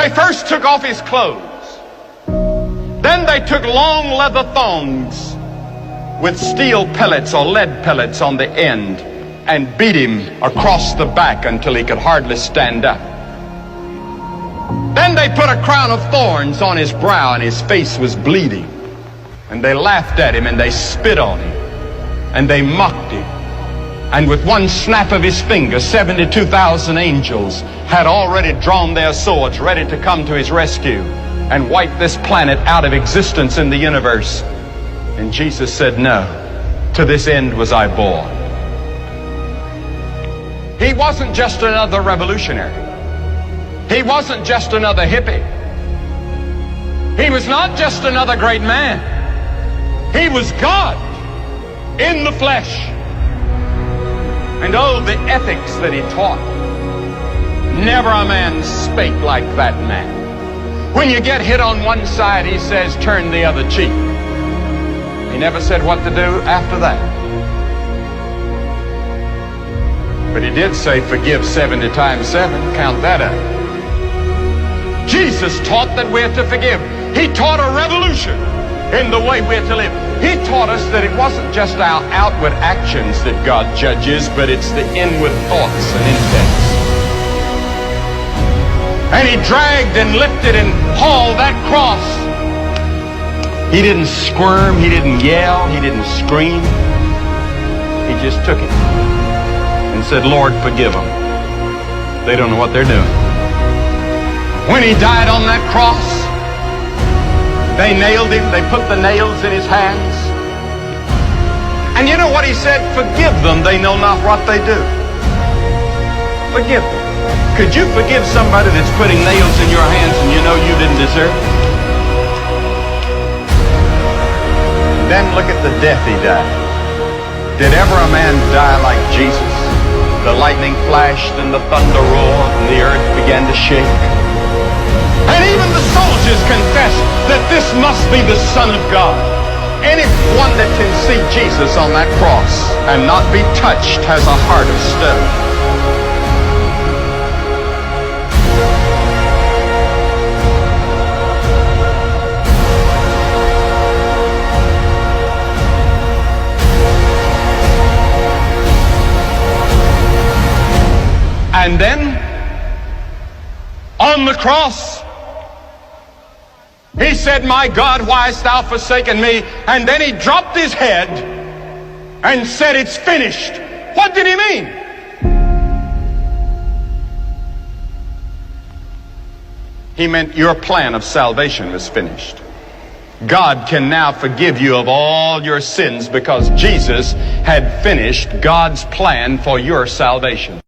They first took off his clothes. Then they took long leather thongs with steel pellets or lead pellets on the end and beat him across the back until he could hardly stand up. Then they put a crown of thorns on his brow and his face was bleeding. And they laughed at him and they spit on him and they mocked him. And with one snap of his finger, 72,000 angels had already drawn their swords ready to come to his rescue and wipe this planet out of existence in the universe. And Jesus said, no, to this end was I born. He wasn't just another revolutionary. He wasn't just another hippie. He was not just another great man. He was God in the flesh. And oh, the ethics that he taught. Never a man spake like that man. When you get hit on one side, he says, turn the other cheek. He never said what to do after that. But he did say, forgive 70 times 7. Count that up. Jesus taught that we're to forgive. He taught a revolution in the way we're to live. He taught us that it wasn't just our outward actions that God judges, but it's the inward thoughts and intents. And he dragged and lifted and hauled that cross. He didn't squirm, he didn't yell, he didn't scream. He just took it and said, Lord, forgive them. They don't know what they're doing. When he died on that cross, they nailed him, they put the nails in his hands. And you know what he said? Forgive them, they know not what they do. Forgive them. Could you forgive somebody that's putting nails in your hands and you know you didn't deserve it? Then look at the death he died. Did ever a man die like Jesus? The lightning flashed and the thunder roared and the earth began to shake. And even the soldiers confessed that this must be the Son of God. Anyone that can see Jesus on that cross and not be touched has a heart of stone. And then, on the cross, he said, my God, why hast thou forsaken me? And then he dropped his head and said, it's finished. What did he mean? He meant your plan of salvation was finished. God can now forgive you of all your sins because Jesus had finished God's plan for your salvation.